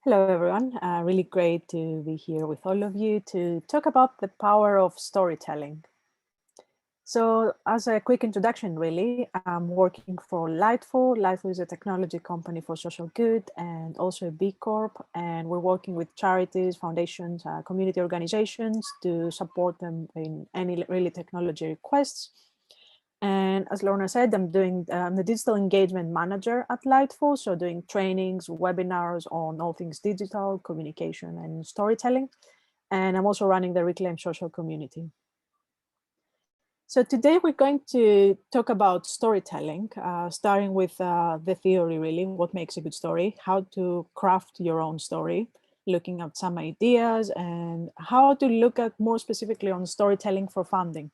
Hello, everyone. Really great to be here with all of you to talk about the power of storytelling. So as a quick introduction, really, I'm working for Lightful. Lightful is a technology company for social good and also a B Corp. And we're working with charities, foundations, community organizations to support them in any really technology requests. And as Lorna said, I'm the digital engagement manager at Lightful, so doing trainings, webinars on all things digital, communication and storytelling. And I'm also running the Reclaim Social Community. So today we're going to talk about storytelling, starting with the theory, really, what makes a good story, how to craft your own story, looking at some ideas, and how to look at more specifically on storytelling for funding.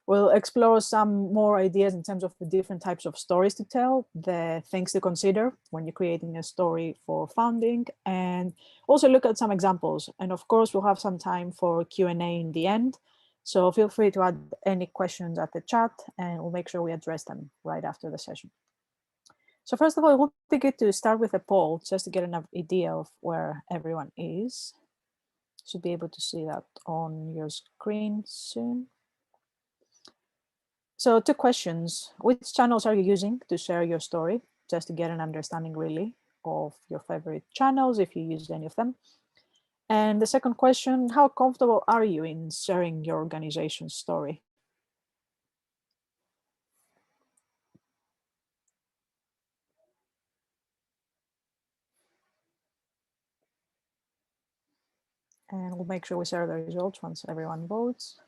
We'll explore some more ideas in terms of the different types of stories to tell, the things to consider when you're creating a story for funding, and also look at some examples. And of course, we'll have some time for Q&A in the end. So feel free to add any questions at the chat and we'll make sure we address them right after the session. So first of all, it would be good to start with a poll just to get an idea of where everyone is. Should be able to see that on your screen soon. So 2 questions. Which channels are you using to share your story? Just to get an understanding really of your favorite channels, if you use any of them. And the second question, how comfortable are you in sharing your organization's story? And we'll make sure we share the results once everyone votes.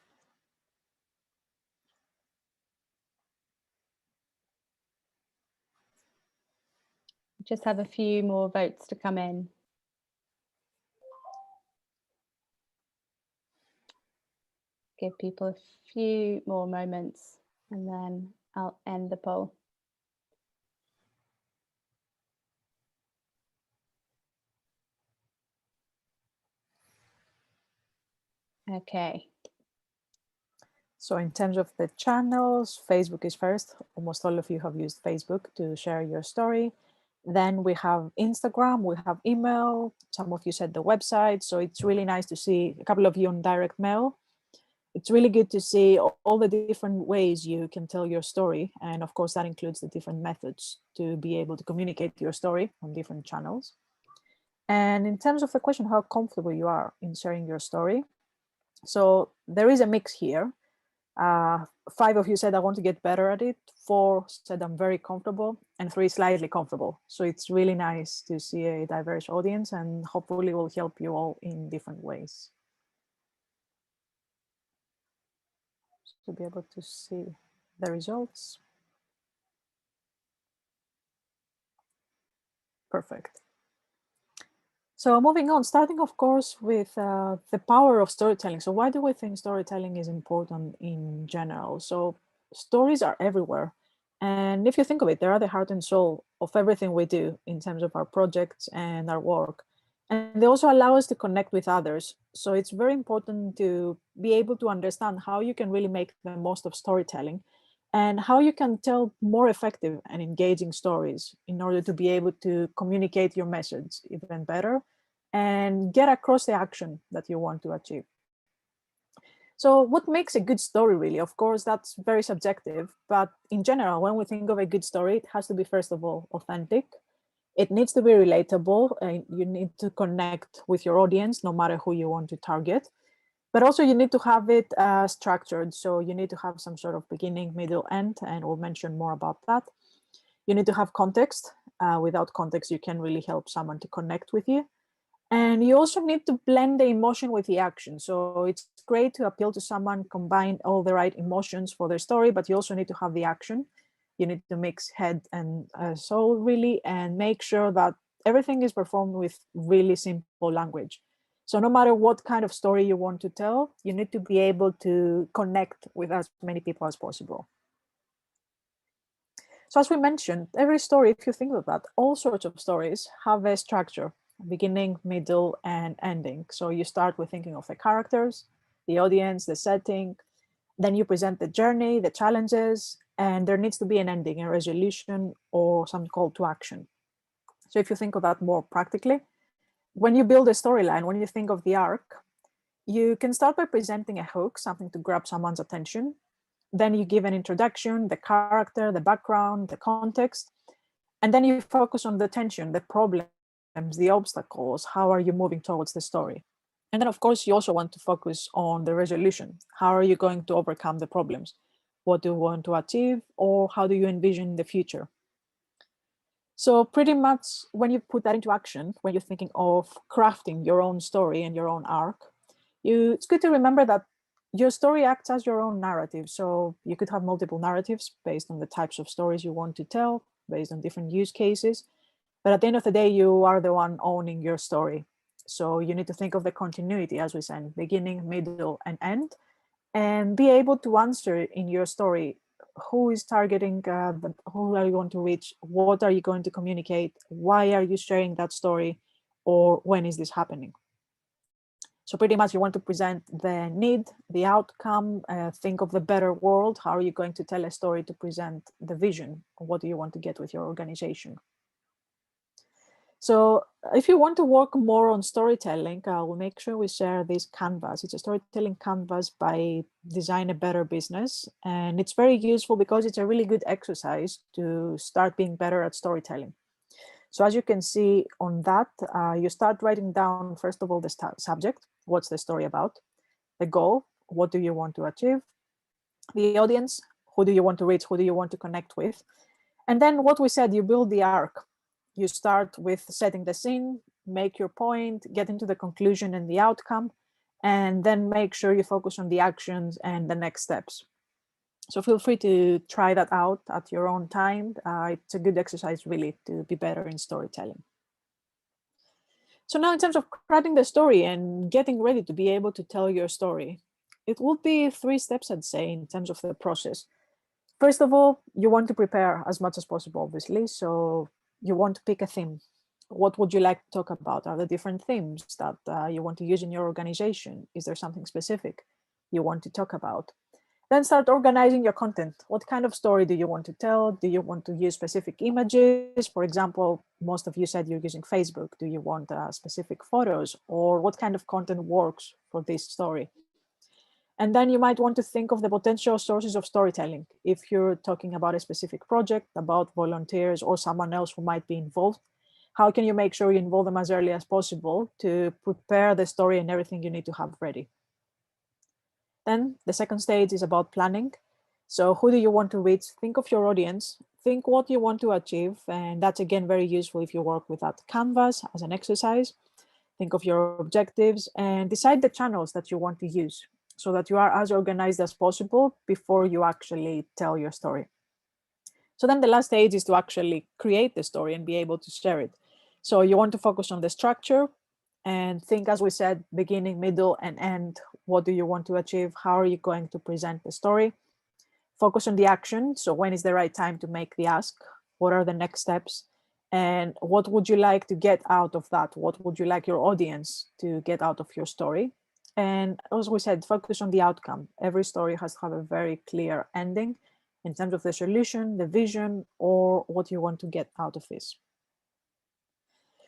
Just have a few more votes to come in. Give people a few more moments and then I'll end the poll. Okay. So in terms of the channels, Facebook is first. Almost all of you have used Facebook to share your story. Then we have Instagram, we have email. Some of you said the website. So it's really nice to see a couple of you on direct mail. It's really good to see all the different ways you can tell your story. And of course, that includes the different methods to be able to communicate your story on different channels. And in terms of the question, how comfortable you are in sharing your story. So there is a mix here. 5 of you said I want to get better at it. 4 said I'm very comfortable, and 3 slightly comfortable. So it's really nice to see a diverse audience, and hopefully will help you all in different ways. To be able to see the results. Perfect. So moving on, starting of course with the power of storytelling. So why do we think storytelling is important in general? So stories are everywhere. And if you think of it, they are the heart and soul of everything we do in terms of our projects and our work. And they also allow us to connect with others. So it's very important to be able to understand how you can really make the most of storytelling and how you can tell more effective and engaging stories in order to be able to communicate your message even better and get across the action that you want to achieve. So what makes a good story really? Of course, that's very subjective, but in general, when we think of a good story, it has to be, first of all, authentic. It needs to be relatable, and you need to connect with your audience, no matter who you want to target. But also you need to have it structured. So you need to have some sort of beginning, middle, end, and we'll mention more about that. You need to have context. Without context, you can really help someone to connect with you. And you also need to blend the emotion with the action. So it's great to appeal to someone, combine all the right emotions for their story, but you also need to have the action. You need to mix head and soul really, and make sure that everything is performed with really simple language. So no matter what kind of story you want to tell, you need to be able to connect with as many people as possible. So as we mentioned, every story, if you think of that, all sorts of stories have a structure, beginning, middle, and ending. So you start with thinking of the characters, the audience, the setting, then you present the journey, the challenges, and there needs to be an ending, a resolution, or some call to action. So if you think of that more practically, when you build a storyline, when you think of the arc, you can start by presenting a hook, something to grab someone's attention. Then you give an introduction, the character, the background, the context. And then you focus on the tension, the problems, the obstacles. How are you moving towards the story? And then, of course, you also want to focus on the resolution. How are you going to overcome the problems? What do you want to achieve? Or how do you envision the future? So pretty much when you put that into action, when you're thinking of crafting your own story and your own arc, it's good to remember that your story acts as your own narrative. So you could have multiple narratives based on the types of stories you want to tell, based on different use cases. But at the end of the day, you are the one owning your story. So you need to think of the continuity, as we said, beginning, middle, and end, and be able to answer in your story who is targeting, who are you going to reach, what are you going to communicate, why are you sharing that story, or when is this happening. So pretty much you want to present the need, the outcome, think of the better world. How are you going to tell a story to present the vision? What do you want to get with your organization? So if you want to work more on storytelling, we'll make sure we share this canvas. It's a storytelling canvas by Design a Better Business. And it's very useful because it's a really good exercise to start being better at storytelling. So as you can see on that, you start writing down, first of all, the subject. What's the story about? The goal, what do you want to achieve? The audience, who do you want to reach? Who do you want to connect with? And then what we said, you build the arc. You start with setting the scene, make your point, get into the conclusion and the outcome, and then make sure you focus on the actions and the next steps. So feel free to try that out at your own time. It's a good exercise really to be better in storytelling. So now in terms of crafting the story and getting ready to be able to tell your story, it would be 3 steps, I'd say, in terms of the process. First of all, you want to prepare as much as possible, obviously. So you want to pick a theme. What would you like to talk about? Are there different themes that you want to use in your organization? Is there something specific you want to talk about? Then start organizing your content. What kind of story do you want to tell? Do you want to use specific images? For example, most of you said you're using Facebook. Do you want specific photos? Or what kind of content works for this story? And then you might want to think of the potential sources of storytelling. If you're talking about a specific project, about volunteers or someone else who might be involved, how can you make sure you involve them as early as possible to prepare the story and everything you need to have ready? Then the second stage is about planning. So who do you want to reach? Think of your audience, think what you want to achieve. And that's again, very useful if you work with that canvas as an exercise. Think of your objectives and decide the channels that you want to use so that you are as organized as possible before you actually tell your story. So then the last stage is to actually create the story and be able to share it. So you want to focus on the structure and think, as we said, beginning, middle, and end. What do you want to achieve? How are you going to present the story? Focus on the action. So when is the right time to make the ask? What are the next steps? And what would you like to get out of that? What would you like your audience to get out of your story? And as we said, focus on the outcome. Every story has to have a very clear ending in terms of the solution, the vision, or what you want to get out of this.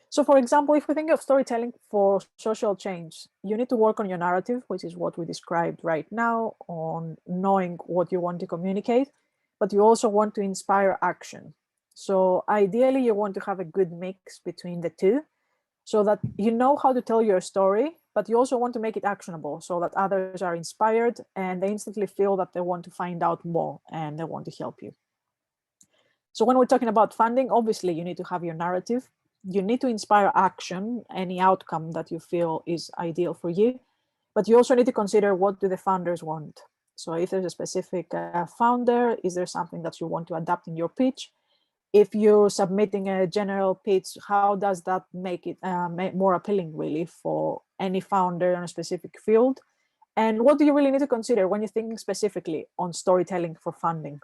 So for example, if we think of storytelling for social change, you need to work on your narrative, which is what we described right now, on knowing what you want to communicate, but you also want to inspire action. So ideally, you want to have a good mix between the two so that you know how to tell your story, but you also want to make it actionable so that others are inspired and they instantly feel that they want to find out more and they want to help you. So when we're talking about funding, obviously you need to have your narrative. You need to inspire action, any outcome that you feel is ideal for you. But you also need to consider, what do the founders want? So if there's a specific founder, is there something that you want to adapt in your pitch? If you're submitting a general pitch, how does that make it more appealing really for any founder in a specific field? And what do you really need to consider when you're thinking specifically on storytelling for funding?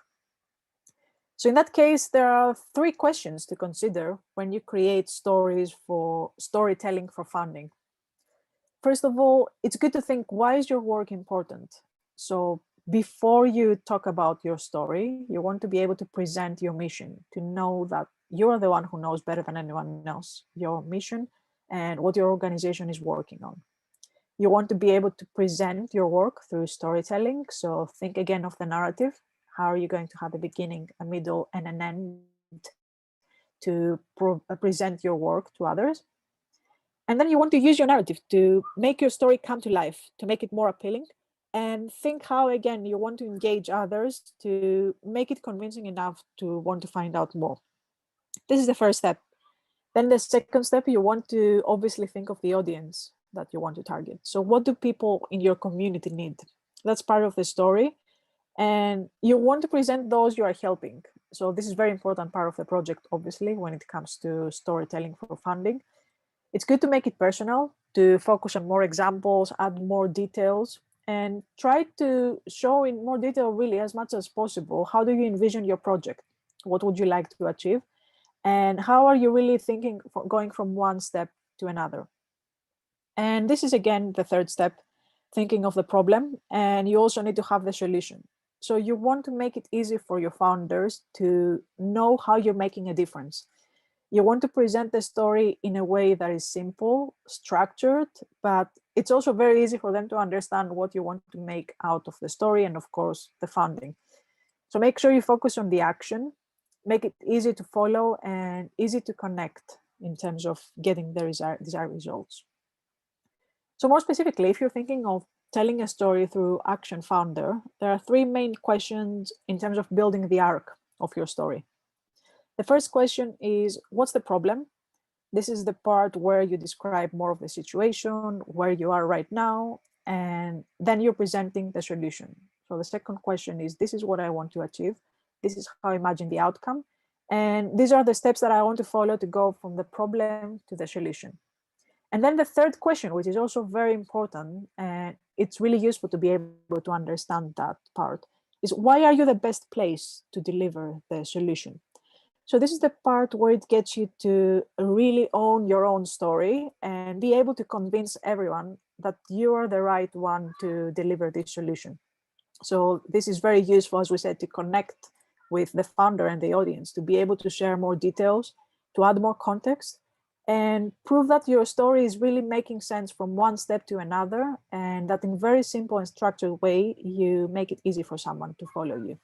So in that case, there are 3 questions to consider when you create stories for storytelling for funding. First of all, it's good to think, why is your work important? So before you talk about your story, you want to be able to present your mission, to know that you're the one who knows better than anyone else your mission and what your organization is working on. You want to be able to present your work through storytelling. So think again of the narrative. How are you going to have a beginning, a middle, and an end to present your work to others? And then you want to use your narrative to make your story come to life, to make it more appealing. And think how, again, you want to engage others to make it convincing enough to want to find out more. This is the first step. Then the second step, you want to obviously think of the audience that you want to target. So what do people in your community need? That's part of the story. And you want to present those you are helping. So this is very important part of the project, obviously, when it comes to storytelling for funding. It's good to make it personal, to focus on more examples, add more details, and try to show in more detail, really, as much as possible. How do you envision your project? What would you like to achieve? And how are you really thinking going from one step to another? And this is, again, the third step, thinking of the problem. And you also need to have the solution. So you want to make it easy for your founders to know how you're making a difference. You want to present the story in a way that is simple, structured, but it's also very easy for them to understand what you want to make out of the story and, of course, the funding. So make sure you focus on the action, make it easy to follow and easy to connect in terms of getting the desired results. So more specifically, if you're thinking of telling a story through Action Founder, there are three main questions in terms of building the arc of your story. The first question is, what's the problem? This is the part where you describe more of the situation, where you are right now, and then you're presenting the solution. So the second question is, this is what I want to achieve. This is how I imagine the outcome. And these are the steps that I want to follow to go from the problem to the solution. And then the third question, which is also very important, and it's really useful to be able to understand that part, is why are you the best place to deliver the solution? So this is the part where it gets you to really own your own story and be able to convince everyone that you are the right one to deliver this solution. So this is very useful, as we said, to connect with the founder and the audience, to be able to share more details, to add more context, and prove that your story is really making sense from one step to another, and that in very simple and structured way, you make it easy for someone to follow you.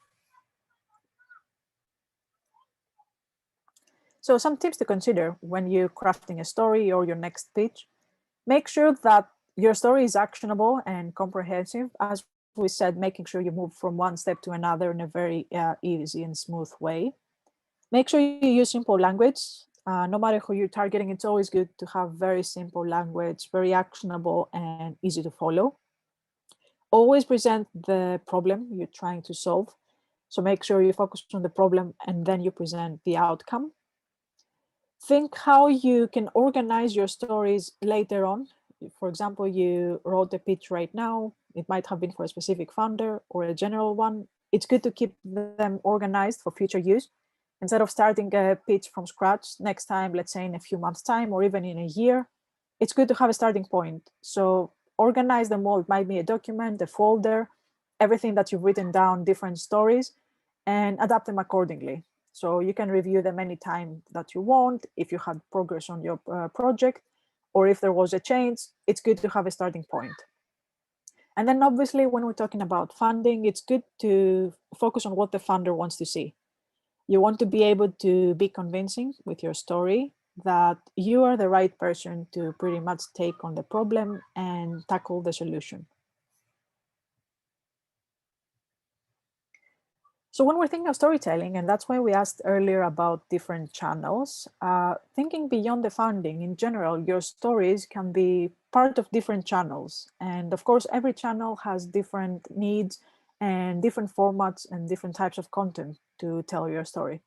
So some tips to consider when you're crafting a story or your next pitch. Make sure that your story is actionable and comprehensive. As we said, making sure you move from one step to another in a very easy and smooth way. Make sure you use simple language. No matter who you're targeting, it's always good to have very simple language, very actionable and easy to follow. Always present the problem you're trying to solve. So make sure you focus on the problem and then you present the outcome. Think how you can organize your stories later on. For example, you wrote a pitch right now. It might have been for a specific founder or a general one. It's good to keep them organized for future use. Instead of starting a pitch from scratch next time, let's say in a few months' time or even in a year, it's good to have a starting point. So organize them all. It might be a document, a folder, everything that you've written down, different stories, and adapt them accordingly. So you can review them anytime that you want. If you had progress on your project, or if there was a change, it's good to have a starting point. And then obviously, when we're talking about funding, it's good to focus on what the funder wants to see. You want to be able to be convincing with your story that you are the right person to pretty much take on the problem and tackle the solution. So when we're thinking of storytelling, and that's why we asked earlier about different channels, thinking beyond the funding in general, your stories can be part of different channels. And of course, every channel has different needs and different formats and different types of content to tell your story.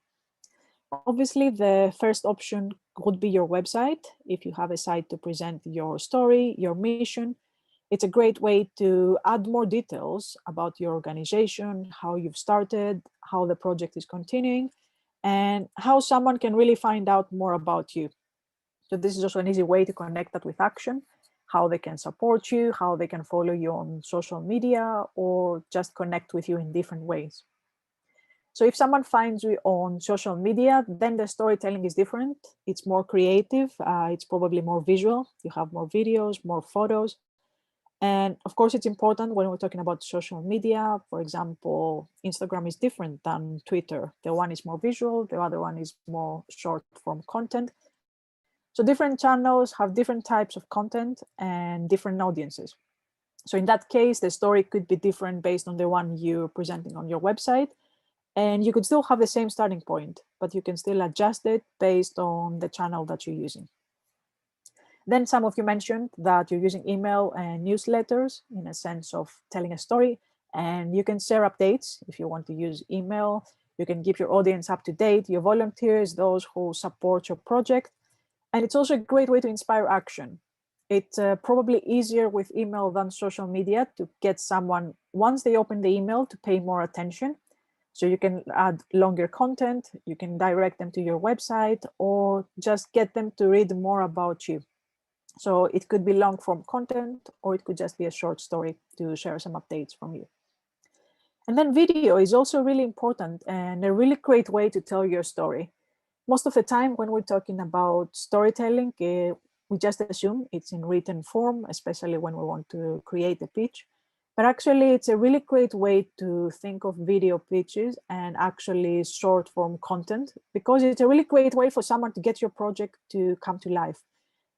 Obviously, the first option would be your website. If you have a site to present your story, your mission, it's a great way to add more details about your organization, how you've started, how the project is continuing, and how someone can really find out more about you. So this is also an easy way to connect that with action, how they can support you, how they can follow you on social media, or just connect with you in different ways. So if someone finds you on social media, then the storytelling is different. It's more creative. It's probably more visual. You have more videos, more photos. And of course, it's important when we're talking about social media. For example, Instagram is different than Twitter. The one is more visual, the other one is more short form content. So different channels have different types of content and different audiences. So in that case, the story could be different based on the one you're presenting on your website. And you could still have the same starting point, but you can still adjust it based on the channel that you're using. Then some of you mentioned that you're using email and newsletters in a sense of telling a story, and you can share updates if you want to use email. You can keep your audience up to date, your volunteers, those who support your project. And it's also a great way to inspire action. It's probably easier with email than social media to get someone, once they open the email, to pay more attention. So you can add longer content, you can direct them to your website, or just get them to read more about you. So it could be long form content, or it could just be a short story to share some updates from you. And then video is also really important and a really great way to tell your story. Most of the time when we're talking about storytelling, we just assume it's in written form, especially when we want to create a pitch. But actually, it's a really great way to think of video pitches and actually short form content, because it's a really great way for someone to get your project to come to life.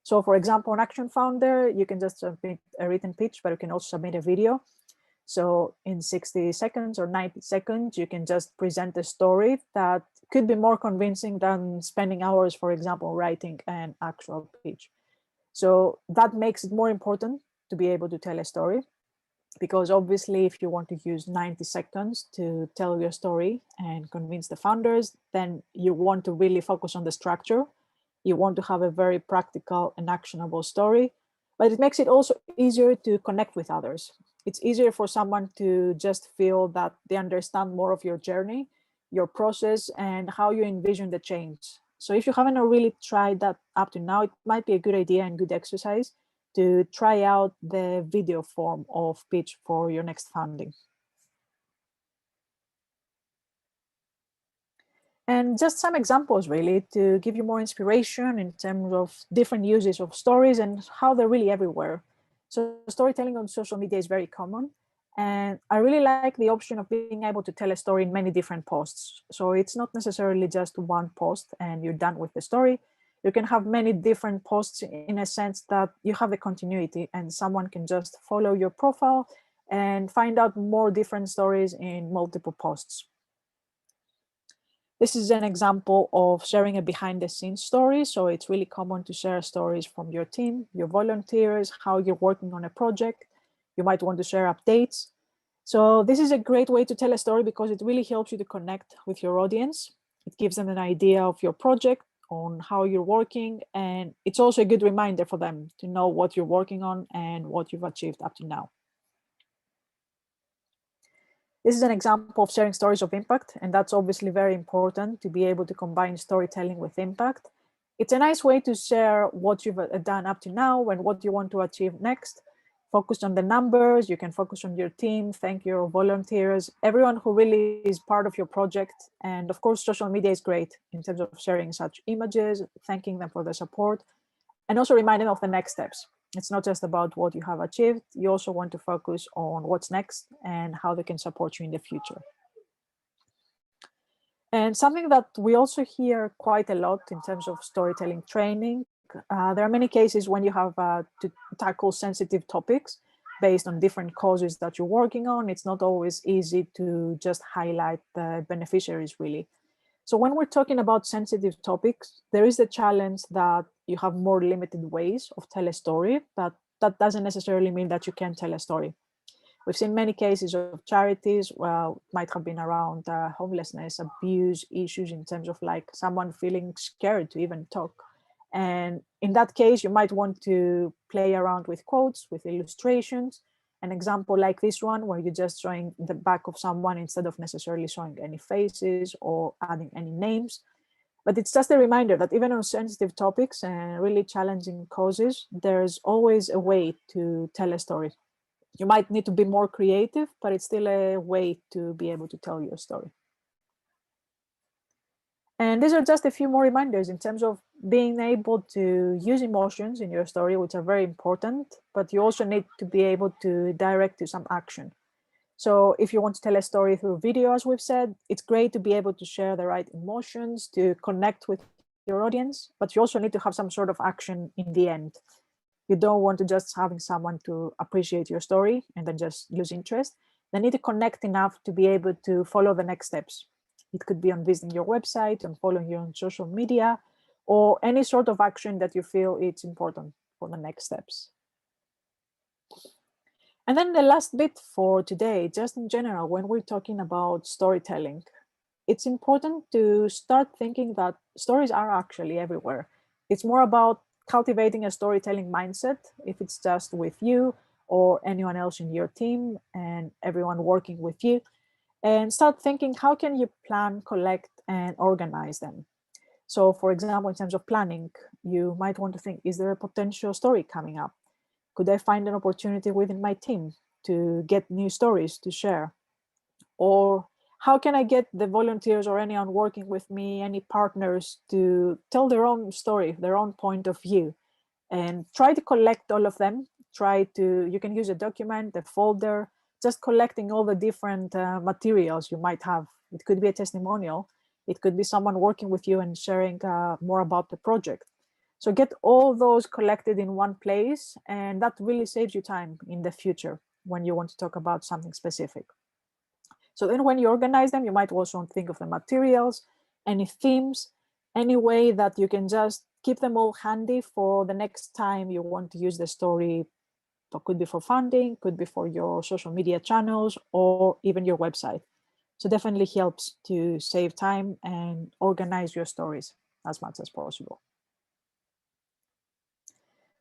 So for example, on Action Founder, you can just submit a written pitch, but you can also submit a video. So in 60 seconds or 90 seconds, you can just present a story that could be more convincing than spending hours, for example, writing an actual pitch. So that makes it more important to be able to tell a story, because obviously if you want to use 90 seconds to tell your story and convince the founders, then you want to really focus on the structure. You want to have a very practical and actionable story, but it makes it also easier to connect with others. It's easier for someone to just feel that they understand more of your journey, your process, and how you envision the change. So if you haven't really tried that up to now, it might be a good idea and good exercise to try out the video form of pitch for your next funding. And just some examples really to give you more inspiration in terms of different uses of stories and how they're really everywhere. So storytelling on social media is very common. And I really like the option of being able to tell a story in many different posts. So it's not necessarily just one post and you're done with the story. You can have many different posts in a sense that you have the continuity and someone can just follow your profile and find out more different stories in multiple posts. This is an example of sharing a behind the scenes story. So it's really common to share stories from your team, your volunteers, how you're working on a project. You might want to share updates. So this is a great way to tell a story because it really helps you to connect with your audience. It gives them an idea of your project, on how you're working, and it's also a good reminder for them to know what you're working on and what you've achieved up to now. This is an example of sharing stories of impact, and that's obviously very important to be able to combine storytelling with impact. It's a nice way to share what you've done up to now and what you want to achieve next. Focus on the numbers, you can focus on your team, thank your volunteers, everyone who really is part of your project. And of course, social media is great in terms of sharing such images, thanking them for their support, and also reminding them of the next steps. It's not just about what you have achieved. You also want to focus on what's next and how they can support you in the future. And something that we also hear quite a lot in terms of storytelling training, there are many cases when you have to tackle sensitive topics based on different causes that you're working on. It's not always easy to just highlight the beneficiaries, really. So when we're talking about sensitive topics, there is the challenge that you have more limited ways of tell a story, but that doesn't necessarily mean that you can't tell a story. We've seen many cases of charities, well, might have been around homelessness, abuse issues in terms of like someone feeling scared to even talk. And in that case, you might want to play around with quotes, with illustrations. An example like this one, where you're just showing the back of someone instead of necessarily showing any faces or adding any names. But it's just a reminder that even on sensitive topics and really challenging causes, there's always a way to tell a story. You might need to be more creative, but it's still a way to be able to tell your story. And these are just a few more reminders in terms of being able to use emotions in your story, which are very important, but you also need to be able to direct to some action. So if you want to tell a story through video, as we've said, it's great to be able to share the right emotions, to connect with your audience, but you also need to have some sort of action in the end. You don't want to just having someone to appreciate your story and then just lose interest. They need to connect enough to be able to follow the next steps. It could be on visiting your website, on following you on social media, or any sort of action that you feel it's important for the next steps. And then the last bit for today, just in general, when we're talking about storytelling, it's important to start thinking that stories are actually everywhere. It's more about cultivating a storytelling mindset, if it's just with you or anyone else in your team and everyone working with you, and start thinking, how can you plan, collect, and organize them? So for example, in terms of planning, you might want to think, is there a potential story coming up? Could I find an opportunity within my team to get new stories to share? Or how can I get the volunteers or anyone working with me, any partners, to tell their own story, their own point of view, and try to collect all of them. You can use a document, a folder, just collecting all the different materials you might have. It could be a testimonial. It could be someone working with you and sharing more about the project. So get all those collected in one place, and that really saves you time in the future when you want to talk about something specific. So then when you organize them, you might also think of the materials, any themes, any way that you can just keep them all handy for the next time you want to use the story. It could be for funding, could be for your social media channels, or even your website. So definitely helps to save time and organize your stories as much as possible.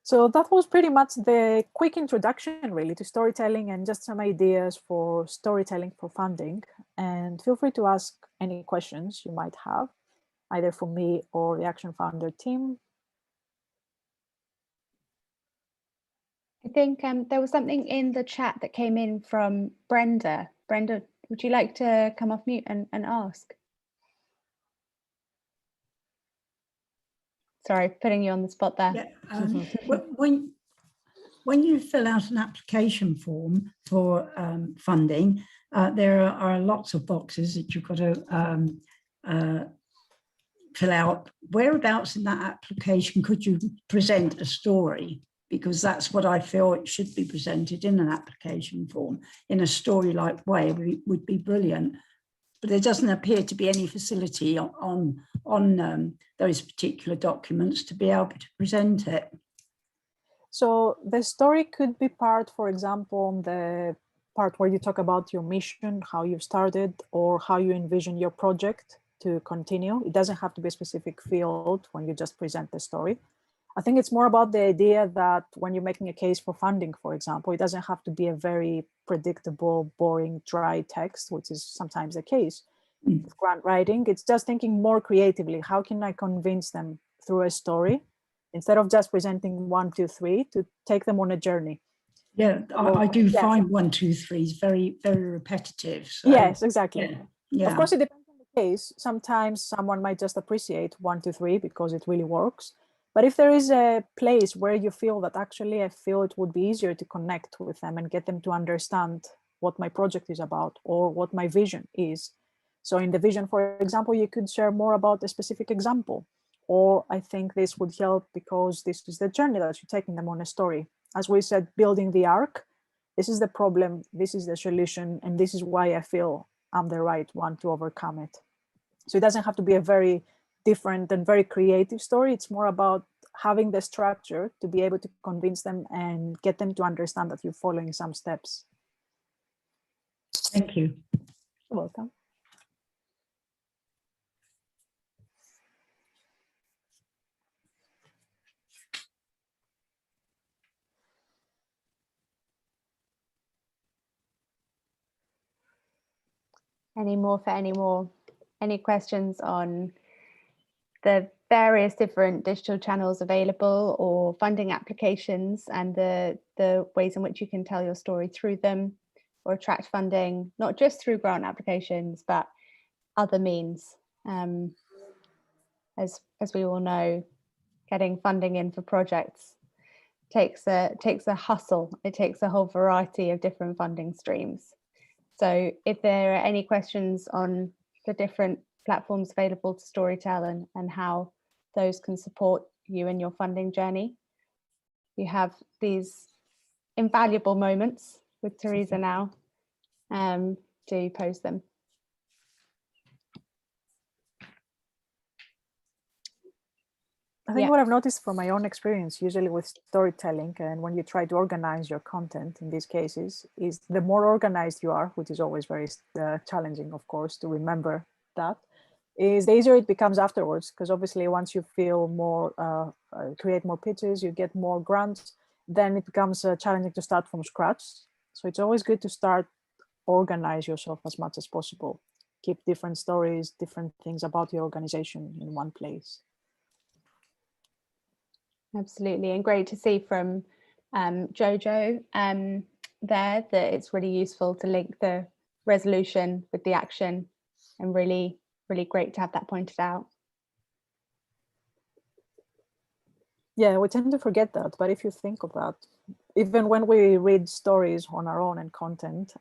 So that was pretty much the quick introduction really to storytelling and just some ideas for storytelling for funding. And feel free to ask any questions you might have, either for me or the Action Founder team. I think there was something in the chat that came in from Brenda. Brenda, would you like to come off mute and ask? Sorry, putting you on the spot there. Yeah, when you fill out an application form for funding, there are lots of boxes that you've got to fill out. Whereabouts in that application could you present a story? Because that's what I feel it should be presented in an application form, in a story-like way would be brilliant. But there doesn't appear to be any facility on those particular documents to be able to present it. So the story could be part, for example, the part where you talk about your mission, how you've started, or how you envision your project to continue. It doesn't have to be a specific field when you just present the story. I think it's more about the idea that when you're making a case for funding, for example, it doesn't have to be a very predictable, boring, dry text, which is sometimes the case with grant writing. It's just thinking more creatively. How can I convince them through a story instead of just presenting 1, 2, 3, to take them on a journey? Yeah, I do find 1, 2, 3 is very, very repetitive. So, yes, exactly. Yeah. Of course, it depends on the case. Sometimes someone might just appreciate 1, 2, 3 because it really works. But if there is a place where you feel that actually I feel it would be easier to connect with them and get them to understand what my project is about or what my vision is. So in the vision, for example, you could share more about a specific example. Or I think this would help because this is the journey that you're taking them on a story. As we said, building the arc. This is the problem, this is the solution, and this is why I feel I'm the right one to overcome it. So it doesn't have to be a very different and very creative story. It's more about having the structure to be able to convince them and get them to understand that you're following some steps. Thank you. You're welcome. Any more for any more? Any questions on the various different digital channels available or funding applications and the ways in which you can tell your story through them or attract funding, not just through grant applications, but other means? as we all know, getting funding in for projects takes a hustle. It takes a whole variety of different funding streams. So if there are any questions on the different platforms available to Storytell and how those can support you in your funding journey, you have these invaluable moments with Teresa now. Do post them. I think what I've noticed from my own experience, usually with storytelling, and when you try to organize your content in these cases, is the more organized you are, which is always very challenging, of course, to remember that, is the easier it becomes afterwards. Because obviously, once you feel more, create more pitches, you get more grants, then it becomes challenging to start from scratch. So it's always good to start, organize yourself as much as possible. Keep different stories, different things about your organization in one place. Absolutely, and great to see from Jojo there that it's really useful to link the resolution with the action, and really great to have that pointed out. Yeah, we tend to forget that, but if you think of that, even when we read stories on our own and content,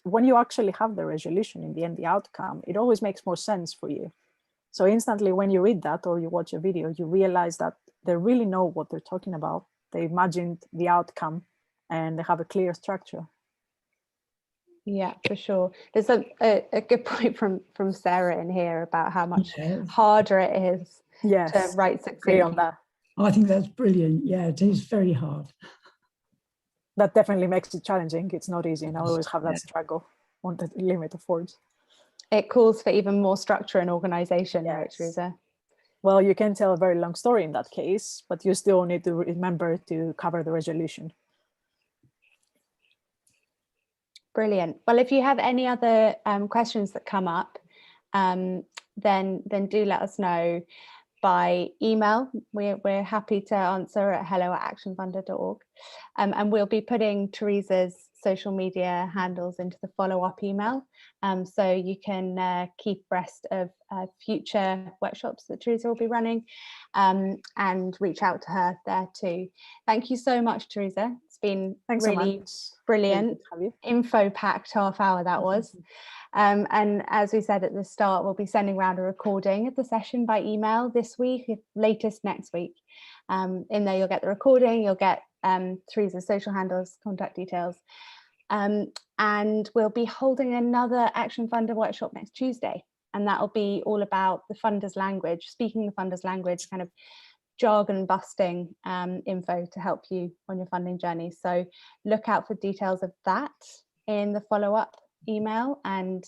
when you actually have the resolution in the end, the outcome, it always makes more sense for you. So instantly when you read that or you watch a video, you realize that they really know what they're talking about. They imagined the outcome and they have a clear structure. Yeah, for sure. There's a good point from Sarah in here about how much harder it is to write succinctly on that. I think that's brilliant. Yeah, it is very hard. That definitely makes it challenging. It's not easy, and I always have that struggle on the limit of words. It calls for even more structure and organization, right, Teresa? Well, you can tell a very long story in that case, but you still need to remember to cover the resolution. Brilliant. Well, if you have any other questions that come up, then do let us know by email. We're happy to answer at hello@actionfunder.org. And we'll be putting Teresa's social media handles into the follow-up email, so you can keep abreast of future workshops that Teresa will be running, and reach out to her there too. Thank you so much, Teresa. It's been really brilliant, info-packed half hour that was. And as we said at the start, we'll be sending around a recording of the session by email this week, latest next week. In there you'll get the recording, you'll get Teresa's social handles, contact details, and we'll be holding another Action Funder workshop next Tuesday, and that'll be all about the funder's language, speaking the funder's language, kind of jargon busting info to help you on your funding journey. So look out for details of that in the follow-up email, and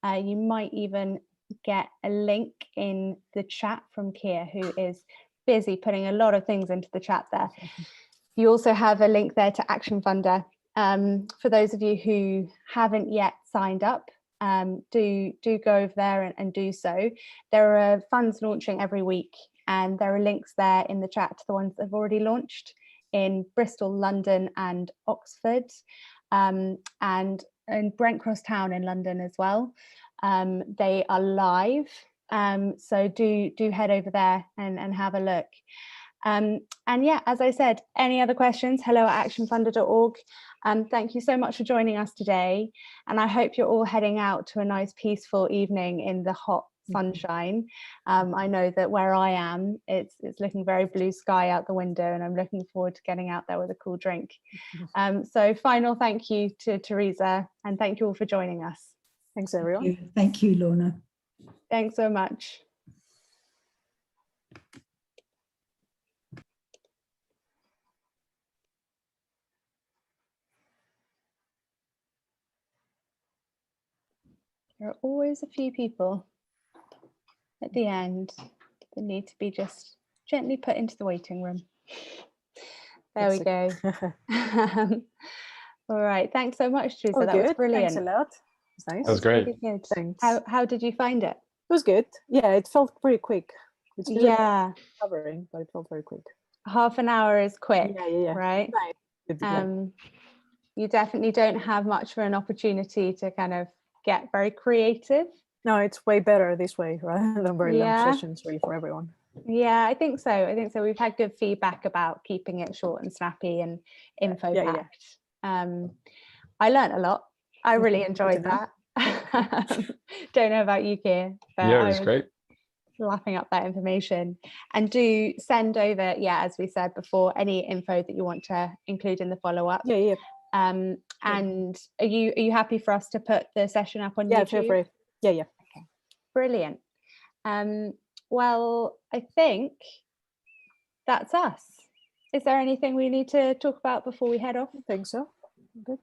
you might even get a link in the chat from Kia, who is busy putting a lot of things into the chat there. You also have a link there to Action Funder. For those of you who haven't yet signed up, do go over there and do so. There are funds launching every week, and there are links there in the chat to the ones that have already launched in Bristol, London and Oxford, and in Brent Cross Town in London as well. They are live, so do head over there and have a look. And yeah, as I said, any other questions, hello@actionfunder.org. Thank you so much for joining us today, and I hope you're all heading out to a nice peaceful evening in the hot sunshine. I know that where I am, it's looking very blue sky out the window, and I'm looking forward to getting out there with a cool drink. So final thank you to Teresa, and thank you all for joining us. Thanks everyone. Thank you, Lorna. Thanks so much. There are always a few people at the end that need to be just gently put into the waiting room. There we go. All right, thanks so much, Teresa. That was brilliant. Thanks a lot. It's nice. That was great. Really good. Thanks. How did you find it? It was good. Yeah, it felt pretty quick. It's yeah, covering, but it felt very quick. Half an hour is quick, yeah. Right? You definitely don't have much of an opportunity to kind of get very creative No, it's way better this way rather than very long Yeah. sessions, really, for everyone. Yeah, I think so. I think so. We've had good feedback about keeping it short and snappy and info Yeah, yeah. packed. I learned a lot. I really Good to enjoyed know. that. Don't know about you, Keir, but Yeah, it I was great. lapping up that information. And do send over, as we said before, any info that you want to include in the follow-up. Yeah, yeah. And are you happy for us to put the session up on Yeah, YouTube? feel free. Yeah, yeah. Okay, brilliant. Well, I think that's us. Is there anything we need to talk about before we head off? I think so. Good.